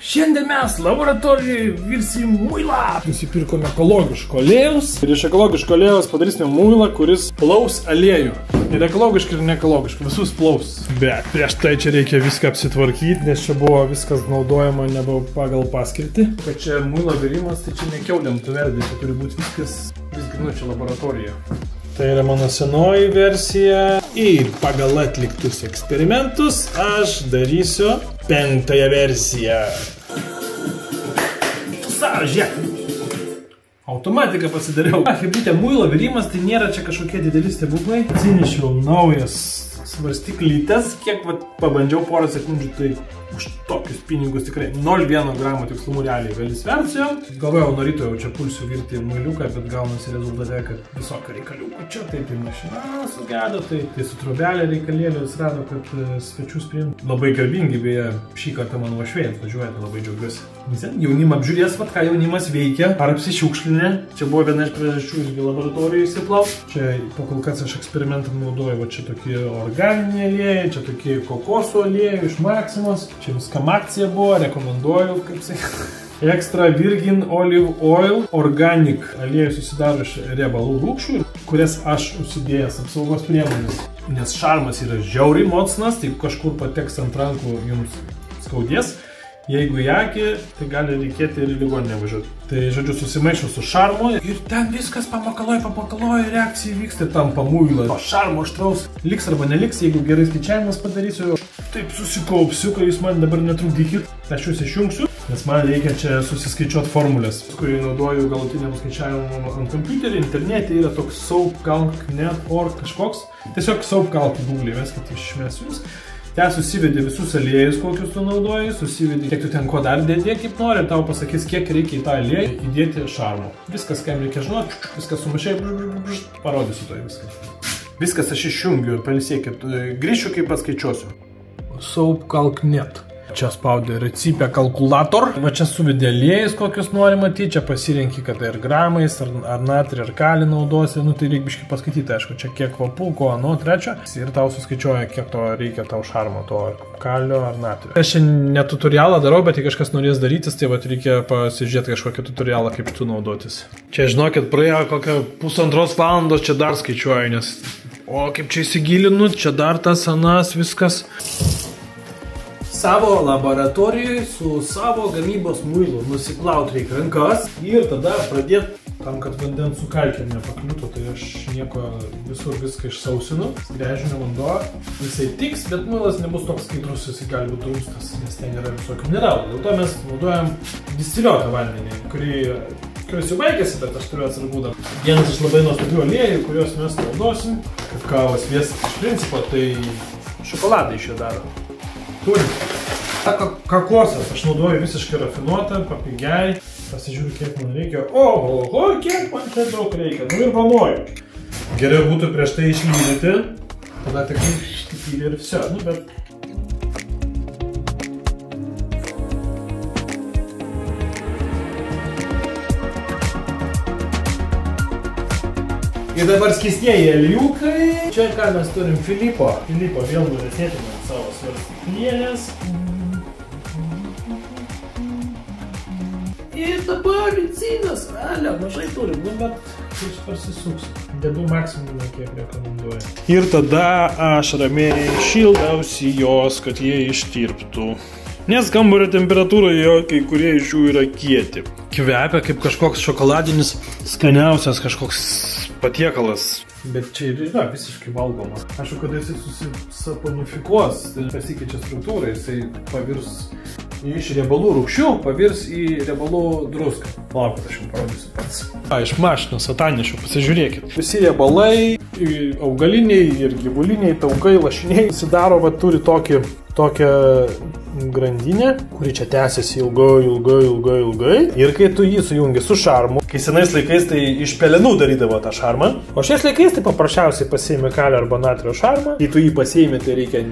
Šiandien mes laboratorijoje virsim muilą. Nusipirkome ekologiško aliejaus. Ir iš ekologiško aliejaus padarysime muilą, kuris plaus aliejų. Ir ekologiškai, ir neekologiškai. Visus plaus. Bet prieš tai čia reikia viską apsitvarkyti, nes čia buvo viskas naudojama nebe pagal paskirtį. Kad čia muilo virimas, tai čia ne kiaulėm tu verdi. Tai turi būti viskas čia laboratorija. Tai yra mano senoji versija. Ir pagal atliktus eksperimentus aš darysiu 5-ąją versiją. Žiūrėk. Automatiką pasidariau. Hebrytė, muilo virimas tai nėra čia kažkokie dideli stebuklai. Atsinešiau naujas svarstyklytes, kiek pabandžiau porą sekundžių, tai už tokius pinigus tikrai 0,1 gramo tikslumu realiai gali sversiu. Galvojau, nuo ryto jau čia pulsiu virti ir muiliuką, bet gaunasi rezultate, kad visokio reikaliuko čia, tai mašina sugedo, tai su trobelė reikalėlė atsirado, kad svečius priimti. Labai garbingi, beje, šį kartą mano uošviai atvažiuoja, tai labai džiaugiuosi. Jaunimą apžiūrės, ką jaunimas veikia, ar apsišiukšlinė. Čia buvo viena iš priežasčių irgi laboratorijoje įsiplaut. Čia pakol kas aš eksperimentam naudoju, va čia tokie organiniai aliejai, čia tokie kokosų aliejai iš Maximos. Čia viskam akcija buvo, rekomenduoju, kaip sakyti. Extra Virgin Olive Oil Organic aliejus susidaro iš riebalų rūgščių, kurias aš užsidėjęs apsaugos priemonės. Nes šarmas yra žiauriai mocnas, tai kažkur pateks ant rankų jums skaudės. Jeigu į akį, tai gali reikėti ir į ligoninę važiuoti. Tai, žodžiu, susimaišiau su šarmu ir ten viskas papakaloja, reakcija vyksta, tampa muilą. O šarmo aštraus liks arba neliks, jeigu gerai skaičiavimas padarysiu. Taip susikaupsiu, kai jūs man dabar netrukdykit. Aš jūs išjungsiu, nes man reikia čia susiskaičiuoti formulės, kurį naudoju galutiniam skaičiavimui ant kompiuterį. Internete yra toks soapcalc.net.org kažkoks. Tiesiog soapcalc Google įveskite, išmesiu jums. Ten susivedi visus aliejus, kokius tu naudoji, susivedi, kiek tu ten ko dar dėdė, kaip nori, tau pasakys, kiek reikia į tą aliejų įdėti šarmo. Viskas, ką reikia žinoti, viskas sumaišai, parodysiu to viską. Viskas aš išjungiu, pailsėkit, grįšiu, kaip paskaičiuosiu. Soapcalc.net. Čia spaudė receptą kalkulator. Va čia suvedė aliejus, kokius nori matyti. Čia pasirenki, kad ir gramais, ar natrį, ar kalį naudosi. Nu tai reikia biškai paskaityti, aišku, čia kiek kvapų, ko, trečio. Ir tau suskaičiuoja, kiek to reikia tau šarmo, to kalio ar natrio. Aš čia ne tutorialą darau, bet jei kažkas norės darytis, tai va reikia pasižiūrėti kažkokį tutorialą, kaip tu naudotis. Čia, žinokit, praėjo kokią 1,5 valandos, čia dar skaičiuoju, nes... O, kaip čia įsigilinu, čia dar tas, anas, viskas. Savo laboratorijoje su savo gamybos muilu nusiplaut reikia rankas ir tada pradėti tam, kad vandens su kalkėm nepakliūtų, tai aš nieko visur viską išsausinu, gręžinio vanduo, visai tiks, bet muilas nebus toks skaidrus, jis gali būti drumstas, nes ten yra visokių mineralų. Dėl to mes naudojam distiliuotą vandenį, kuris jau baigėsi, bet aš turiu atsargų dar. Vienas iš labai nuostabių aliejų, kuriuos mes naudosim, kaip kavos sviestas iš principo, tai šokoladą iš jo daro. Kakosas aš naudoju visiškai rafinuotą, papigiai, pasižiūriu, kiek man reikia. Oho, kiek man čia daug reikia, nu ir vamoju. Geriau būtų prieš tai išlydyti, tada tikrai ištikyti ir viso, nu bet... Ir dabar skysnieji aliukai. Čia ką mes turim Filipo. Filipo vėl nulėsėtume savo svarstyklėlės. Ir dabar ricinas, mažai turim, nu bet aš parsisuksiu. Dedu maksimumą, kiek rekomenduoju. Ir tada aš ramiai šildausi jos, kad jie ištirptų. Nes kambario temperatūroje kai kurie iš jų yra kieti. Kvepia kaip kažkoks šokoladinis skaniausias kažkoks patiekalas. Bet čia ir yra visiškai valgoma. Aišku, kada jisai susisaponifikuos, tai pasikeičia struktūrą, jisai pavirs iš riebalų rūgščių, pavirs į riebalų druską. Laukit, aš jums parodysiu pats. Iš mašinos atnešiau, pasižiūrėkit. Visi riebalai, augaliniai ir gyvuliniai, taukai, lašiniai, susidaro, va, turi tokią grandinę, kuri čia tęsiasi ilgai. Ir kai tu jį sujungi su šarmu, kai senais laikais tai iš pelenų darydavo tą šarmą, o šiais laikais tai paprasčiausiai pasiėmė kalio arba natrio šarmą. Kai tu jį pasiėmė, tai reikia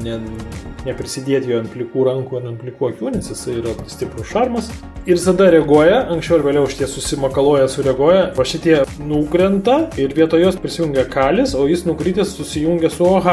neprisidėti jo ant plikų rankų ar ant plikų akių, nes jisai yra stiprus šarmas. ir tada reaguoja, anksčiau ir vėliau šitie susimakaloja, sureaguoja, va šitie nukrenta ir vietoj jos prisijungia kalis, o jis nukritęs susijungia su OH.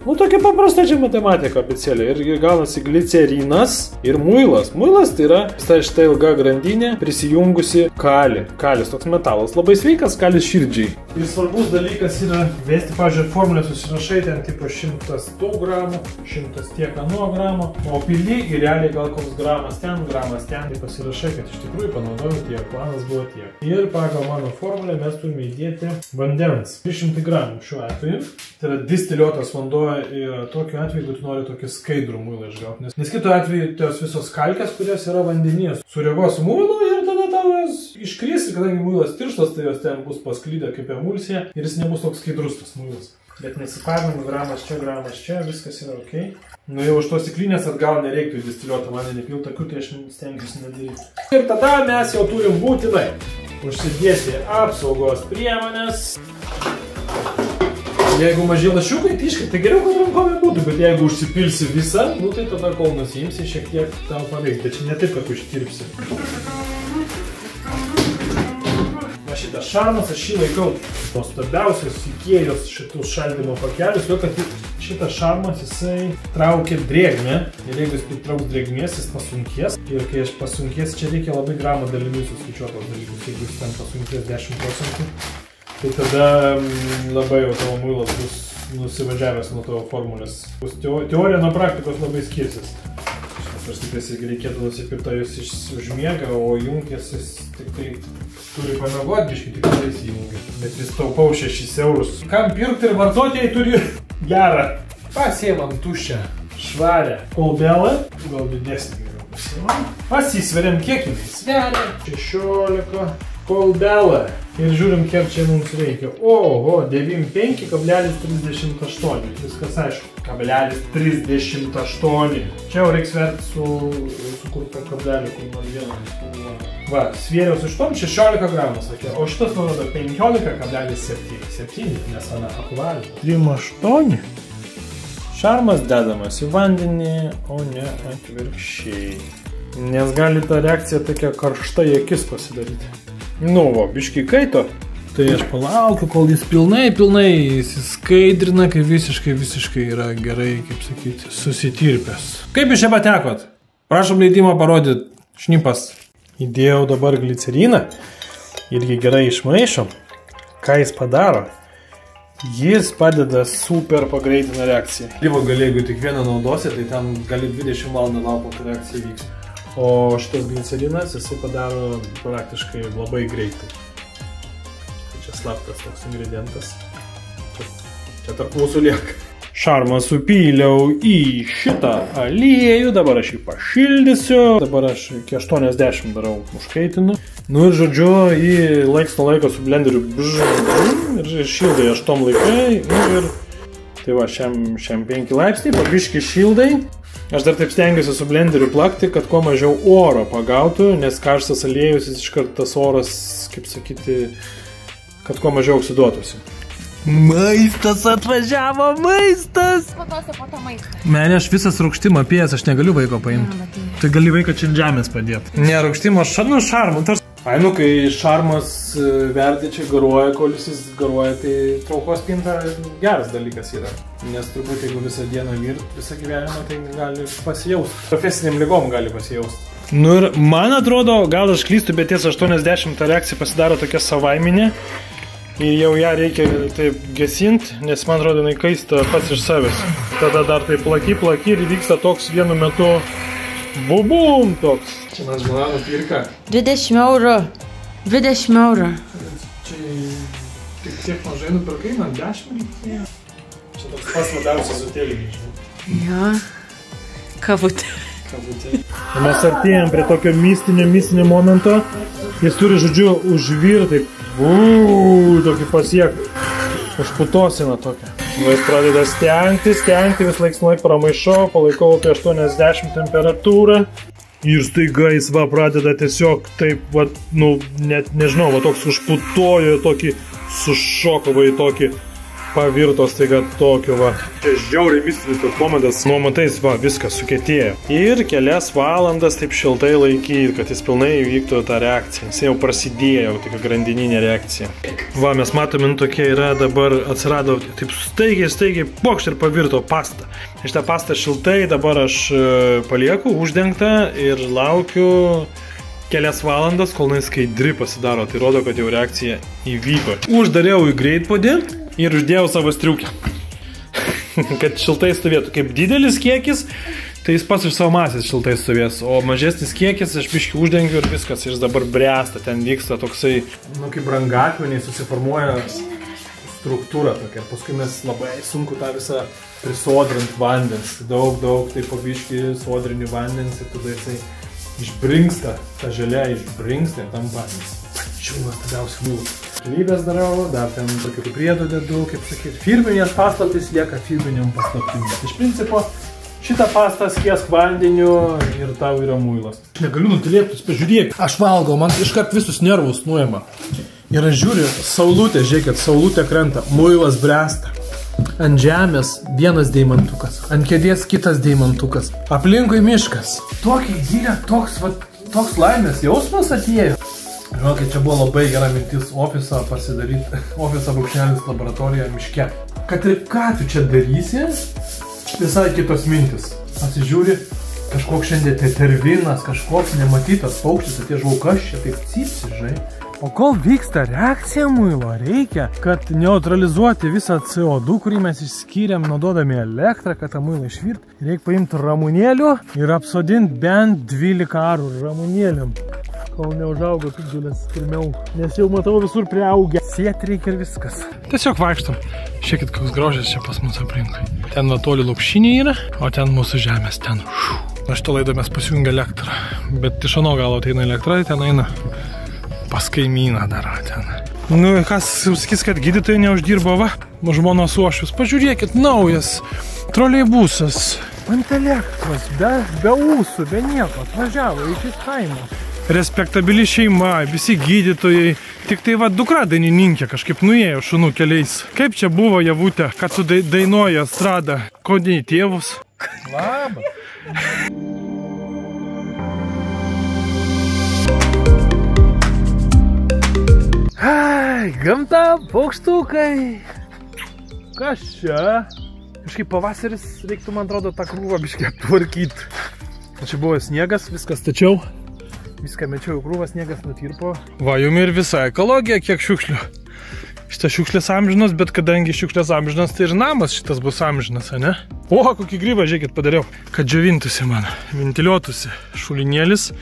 Nu, tokia paprasta čia matematika abėcėlė. Ir gaunasi glicerinas ir muilas. Muilas tai yra štai ilga grandinė prisijungusi kalį. Kalis toks metalas labai sveikas, kalis širdžiai. Ir svarbus dalykas yra vesti, pavyzdžiui, formulę susirašai, ten tipo 100 gramų, 100 tiek ano gramų, o pili ir realiai gal koks gramas ten, tai pasirašai, kad iš tikrųjų panaudojau tiek, planas buvo tiek. Ir pagal mano formulę mes turime įdėti vandens. 300 gramų šiuo atveju. Tai yra distiliuotas vanduo ir tokiu atveju, jeigu tu nori tokį skaidrų muilą išgauti. Nes kitu atveju tos visos kalkės, kurios yra vandenyje, sureaguos su muilu ir tada tavas iškris, ir kadangi muilas tirštas, tai jos ten bus pasklydę kaip emulsija ir jis nebus toks skaidrus tas muilas. Bet nesipainiojam, gramas čia, viskas yra ok. Nu jau už tos stiklinės atgal nereiktų distiliuotą vandenį pilt, tokių tai aš stengiuosi nedaryti. Ir tada mes jau turim būtinai užsidėti apsaugos priemonės. Jeigu maži lašiukai tiškai, tai geriau, kad rankovė būtų, bet jeigu užsipilsi visą, nu tai tada kol nusiimsi, šiek tiek tau paveiks, bet čia ne taip, kad užtirpsi. Va šitas šarmas, aš šį laikau nuostabiausios Ikėjos šitus šaldymo pakelius, jo kad šitas šarmas jisai traukia drėgmę ir jeigu jis pritrauks drėgmės, jis pasunkės. Ir kai aš pasunkės, čia reikia labai gramą dalimi suskaičiuotos dalykus, jeigu jis ten pasunkės 10%. Tai tada labai jau tavo muilas bus nusivažiavęs nuo tavo formulės. Teorija nuo praktikos labai skirsis. Aš tikrai reikėtų nusipirkti, jis užmiega, o jungės jis tik tai turi pamiegot, biškai tik tai įsijungia. Bet vis taupau 6 eurus. Kam pirkti ir vartotojai turi gerą. Pasiemam tuščią, švarę kolbelą, gal didesnį geriau pasiemam. Pasisveriam, kiek jinai sveria. 16 kolbelą. Ir žiūrim, kiek čia mums reikia. Oho, 95,38. Viskas aišku. 0,38. Čia jau reiks sverti su kurto kablelį, kur nors vieną. Va, svėriau su šitom 16 gramų, sakė. O šitas nurodo 15,7. 7, nes ana apvalė. 3,8. Šarmas dedamas į vandenį, o ne atvirkščiai. Nes gali ta reakcija tokia karšta į akis pasidaryti. Nu, va, biškai kaito. Tai aš palaukiu, kol jis pilnai įsiskaidrina, kai visiškai yra gerai, kaip sakyti, susitirpęs. Kaip jūs čia patekot? Prašom leidimą parodyti. Šnipas. Įdėjau dabar gliceriną. Irgi gerai išmaišom. Ką jis padaro? Jis padeda super pagreitina reakciją. Lyvo gali, jeigu tik vieną naudosi, tai ten gali 20 valandų laukti, kol reakcija vyks. O šitas glicerinas jisai padaro praktiškai labai greitai. Tai čia slaptas toks ingredientas. Čia tarp mūsų lieka. Šarmą supyliau į šitą aliejų, dabar aš jį pašildysiu. Dabar aš iki 80 darau, užkaitinu. Nu ir žodžiu, jį laiks nuo laiko su blenderiu ir šildai 8 laikai. Nu ir tai va, šiam 5 laipsniai, pabiški šildai. Aš dar taip stengiuosi su blenderiu plakti, kad kuo mažiau oro pagautų, nes karštas aliejus, jis iškart tas oras, kaip sakyti, kad kuo mažiau oksiduotųsi. Maistas atvažiavo, maistas! Po to maistą. Mene, aš visas rūgštim apėjęs, aš negaliu vaiko paimti. Tai gali vaiką čia ant žemės padėti. Ne, rūgštimo šarmu. Ai, nu, kai šarmas verdi čia garuoja, kol jis garuoja, tai traukos spinta geras dalykas yra. Nes turbūt, jeigu visą dieną virt, visą gyvenimą, tai gali pasijausti. Profesiniam ligom gali pasijausti. Nu ir man atrodo, gal aš klystu, bet ties 80 ta reakcija pasidaro tokia savaiminė. Ir jau ją reikia taip gesinti, nes man atrodo, jinai kaista pats iš savęs. Tada dar taip plaki ir vyksta toks vienu metu bubum toks. Čia man žmona nupirka. 20 eurų. 20 eurų. Čia tik tiek mažai nupirkai, man 10 reikėjo. Čia toks pas labiausias utėlį. Jo. Kavutė. Mes artėjom prie tokio mistinio momento. Jis turi, žodžiu, užvirti. Tokį pasiek. Užputosiną tokią. Jis pradeda stengti, vis laiks pramaišau, palaikau apie 80 temperatūrą. Ir staiga jis va pradeda tiesiog taip, va, nu, net nežinau, va toks užputojo, tokį sušokavo į tokį pavirto staiga tokio va. Čia žiauriai mistinis toks momentas, nu matais va, viskas sukietėjo. Ir kelias valandas taip šiltai laikyti, kad jis pilnai įvyktų tą reakciją. Jis jau prasidėjo, tokia grandininė reakcija. Va, mes matome, tokia yra dabar atsirado taip staigiai, pokšt ir pavirto pasta. Šitą pastą šiltai dabar aš palieku uždengtą ir laukiu kelias valandas, kol jinai skaidri pasidaro. Tai rodo, kad jau reakcija įvyko. Uždariau į greitpodį ir uždėjau savo striukę. Kad šiltai stovėtų. Kaip didelis kiekis, tai jis pats iš savo masės šiltai stovės. O mažesnis kiekis, aš biškį uždengiu ir viskas. Ir jis dabar bręsta. Ten vyksta toksai, nu kaip brangakmeniai susiformuoja struktūra tokia. Paskui mes labai sunku tą visą prisodrint vandens. Daug, tai po biškį sodrini vandens ir tada jisai išbrinksta, ta želė išbrinksta ir tampa pačių nuostabiausių mūlų. Lybės darau, dar ten tokių priedų dedu, kaip sakyti, firminės paslaptys lieka firminiam paslaptim. Iš principo, šitą pastą skiesk vandeniu ir tau yra muilas. Negaliu nutilėptis, pažiūrėk. Aš valgau, man iškart visus nervus nuima. Ir aš žiūriu, saulutė, žiūrėkit, saulutė krenta, muilas bręsta. Ant žemės vienas deimantukas, ant kėdės kitas deimantukas, aplinkui miškas. Tokia idėja, toks laimės jausmas atėjo. Žinokit, čia buvo labai gera mintis ofisą pasidaryti, ofisą brūkšnelis laboratoriją miške. Kad ir ką tu čia darysi, visai kitos mintis. Pasižiūri, kažkoks šiandien tetervinas, kažkoks nematytas paukštis, atėjo žaukas čia taip cypsi, žinai. O kol vyksta reakcija muilo, reikia, kad neutralizuoti visą CO2, kurį mes išskyrėm naudodami elektrą, kad tą muilą išvirt, reikia paimti ramunėlių ir apsodinti bent 12 arų ramunėliam, kol neužaugo piktžolės pirmiau, nes jau matau visur priaugę. Sėti reikia ir viskas. Tiesiog vaikštam. Žiūrėkit, koks grožis čia pas mus aplinkui. Ten netoli lopšiniai yra, o ten mūsų žemės ten. Na šitą laidą mes pasijungia elektrą, bet iš ano galo ateina elektra, ten eina pas kaimyną dar ten. Nu, kas sakys, kad gydytojai neuždirbo, va, žmonos uošvius. Pažiūrėkit, naujas troleibusas. Ant elektros, be ūsų, be nieko, atvažiavo iki kaimo. Respektabili šeima, visi gydytojai. Tik tai va, dukra dainininkė kažkaip nuėjo šunų keliais. Kaip čia buvo Javutė, kad tu dainuoji estradą, kodėl tėvus? Labą. Ai, gamta, paukštukai. Kas čia? Kažkaip pavasaris reiktų, man atrodo, tą krūvą biškį aptvarkyti. Čia buvo sniegas, viskas tačiau. Viską mečiau į krūvą, sniegas nutirpo. Va, jum ir visa ekologija, kiek šiukšlių. Šitas šiukšlės amžinas, bet kadangi šiukšlės amžinas, tai ir namas šitas bus amžinas, ne? O, kokį grybą, žiūrėkit, padariau. Kad džiovintųsi man, ventiliuotųsi šulinėlis.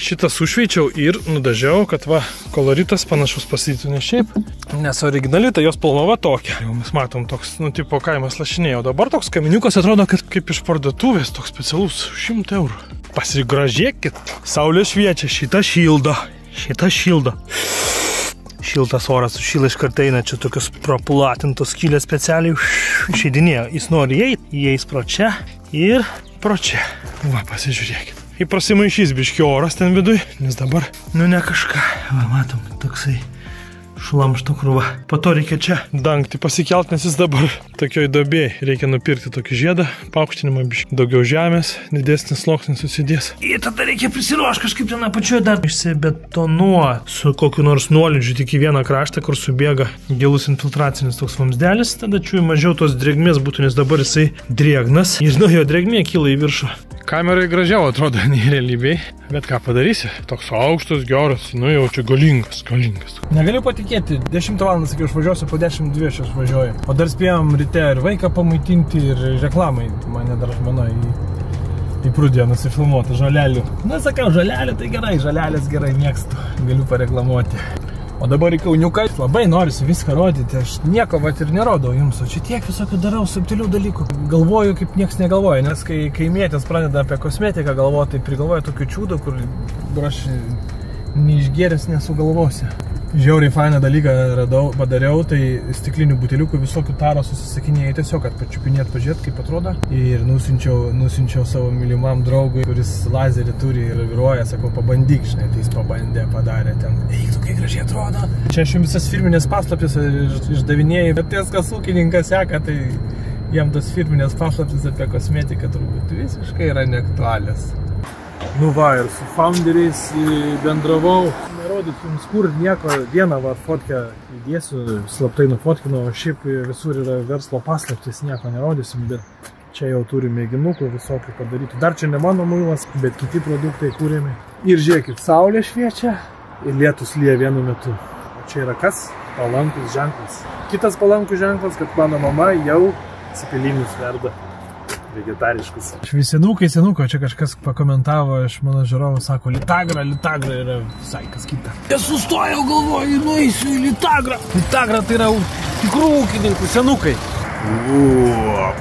Šitą sušveičiau ir nudažiau, kad va, koloritas panašus pasidarytų, ne šiaip. Nes originali, tai jos spalva va tokia. Jau mes matom toks, nu, tipo kaimas lašinėjo. Dabar toks kaminiukas atrodo, kad kaip iš parduotuvės, toks specialus, 100 eurų. Pasigražėkit. Saulė šviečia, šitą šildo. Šiltas oras sušyla iš karto eina, čia tokios praplatintos skylės specialiai išeidinėjo. Jis nori įeis pro čia ir pro čia. Va, pasižiūrėkit. Ir prasimaišys biški oras ten viduj, nes dabar, nu ne kažką. Va, matom, toksai šlamšto krūva. Po to reikia čia dangti pasikelt, nes jis dabar tokioj duobėj. Reikia nupirkti tokį žiedą, paaukštinimą biški. Daugiau žemės, didesnis sluoksnis susidės. Ir tada reikia prisiruošti kažkaip ten apačioje dar išsibetonuoti su kokiu nors nuolydžiu tik į vieną kraštą, kur subėga gilus infiltracinis toks vamsdelis. Tada čiui mažiau tos drėgmės būtų, nes dabar jisai drėgnas. Ir nuo jo drėgmė kyla į viršų. Kamerai gražiau atrodo nei realybėj, bet ką padarysi? Toks aukštas, geras, nu jau čia galingas. Negaliu patikėti, 10 valandą sakiau, aš važiuosiu, po 10:02 aš važiuoju. O dar spėjom ryte ir vaiką pamaitinti ir reklamai. Mane dar žmona į Prūdiją nusifilmuoti žolelių. Na, sakau, žolelių tai gerai, žolelės gerai mėgstu, galiu pareklamuoti. O dabar į Kauniuką labai norisi viską rodyti, aš nieko vat ir nerodau jums, o čia tiek visokių darau subtilių dalykų. Galvoju, kaip nieks negalvoja, nes kai kaimietės pradeda apie kosmetiką galvoti, tai prigalvoja tokių čiūdų, kur aš neišgėręs nesugalvosiu. Žiauriai fainą dalyką padariau, tai stiklinių buteliukų visokių taro susisakinėjau tiesiog, kad pačiupinėt, pažiūrėt, kaip atrodo. Ir nusinčiau savo mylimam draugui, kuris lazerį turi ir viruoja, sakau, pabandyk, žinai, tai jis pabandė, padarė ten. Eik, tu, kaip gražiai atrodo. Čia aš jums visas firminės paslaptis išdavinėjai, bet ties, kas ūkininkas seka, tai jam tas firminės paslaptis apie kosmetiką turbūt visiškai yra neaktualios. Nu va, ir su founderiais bendravau. Nerodyt jums kur nieko, vieną va fotkę įdėsiu, slaptai nufotkinau, šiaip visur yra verslo paslaptis, nieko nerodysim, bet čia jau turime mėginukų visokių padaryti. Dar čia ne mano muilas, bet kiti produktai kūrėme. Ir žiūrėkit, saulė šviečia ir lietus lyja vienu metu. O čia yra kas? Palankus ženklas. Kitas palankus ženklas, kad mano mama jau cepelinus verda. Vegetariškus. Senukai, čia kažkas pakomentavo iš mano žiūrovų, sako, Litagra yra visai kas kita. Aš sustojau, galvoju, nueisiu į Litagrą. Litagra tai yra tikrų ūkininkų senukai.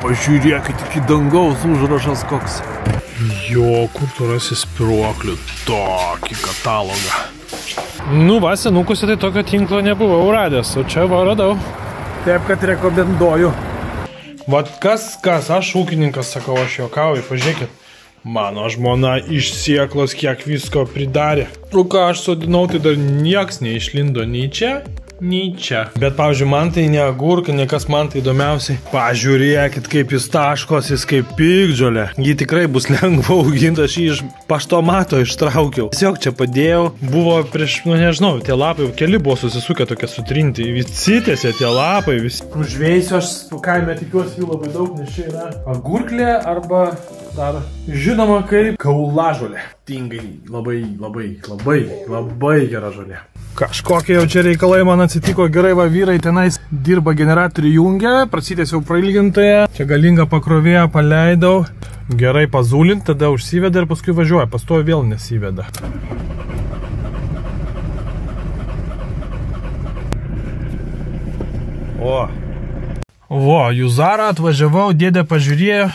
Pažiūrėkit, iki dangaus užrašas koks. Jo, kur tu rasi spyruoklių tokį katalogą. Nu va, senukuose tai tokio tinklo nebuvau radęs, o čia va radau. Taip, kad rekomenduoju. Vat kas, aš ūkininkas, sakau, aš juokauju, pažiūrėkit. Mano žmona iš sėklos kiek visko pridarė. O ką aš sodinau, tai dar nieks neišlindo nei čia, nei čia. Bet, pavyzdžiui, man tai ne agurka, ne kas man tai įdomiausiai. Pažiūrėkit, kaip jis taškos, jis kaip piktžolė. Ji tikrai bus lengva auginti, aš jį iš paštomato ištraukiau. Tiesiog čia padėjau, buvo prieš, nu nežinau, tie lapai, keli buvo susisukę tokie sutrinti. Visi tiesė tie lapai, visi. Užveisiu aš kaime, tikiuosi jų labai daug, nes čia yra agurklė arba dar žinoma kaip kaulažolė. Tingai, labai gera žolė. Kažkokie jau čia reikalai man atsitiko, gerai va vyrai tenais dirba generatorių jungia, prasitėsiau prailgintoje, čia galingą pakrovėją paleidau, gerai pazulint, tada užsiveda ir paskui važiuoja, pastovi vėl nesiveda. O, Juzarą atvažiavau, dėdė pažiūrėjo,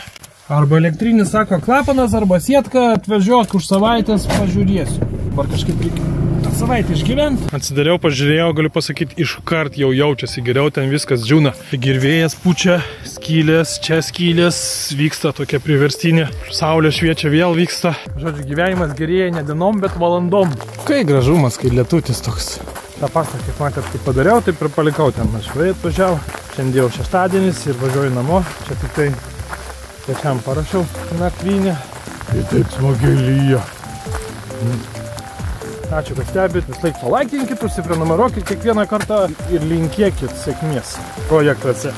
arba elektrinis, sako, klapanas, arba sietka, atvažiuok už savaitės, pažiūrėsiu. Dabar kažkaip reikia tą savaitę išgyventi. Atsidariau, pažiūrėjau, galiu pasakyti, iškart jau jaučiasi geriau, ten viskas džiūna. Girvėjas pučia, skylės, čia skylės, vyksta tokia priverstinė. Saulė šviečia, vėl vyksta. Žodžiu, gyvenimas gerėja ne dienom, bet valandom. Kai gražumas, kai lietutis toks. tą pastą, kaip matėt, kaip padariau, taip ir palikau ten. Aš švai atvažiavau, šiandien jau šeštadienis ir važiuoju namo. Čia tik tai svečiam parašiau nakvynę. Tai taip smagiai lyja. Ačiū, kad stebit, vis laik palaikinkit, užsiprenumeruokit kiekvieną kartą ir linkėkit sėkmės projektuose.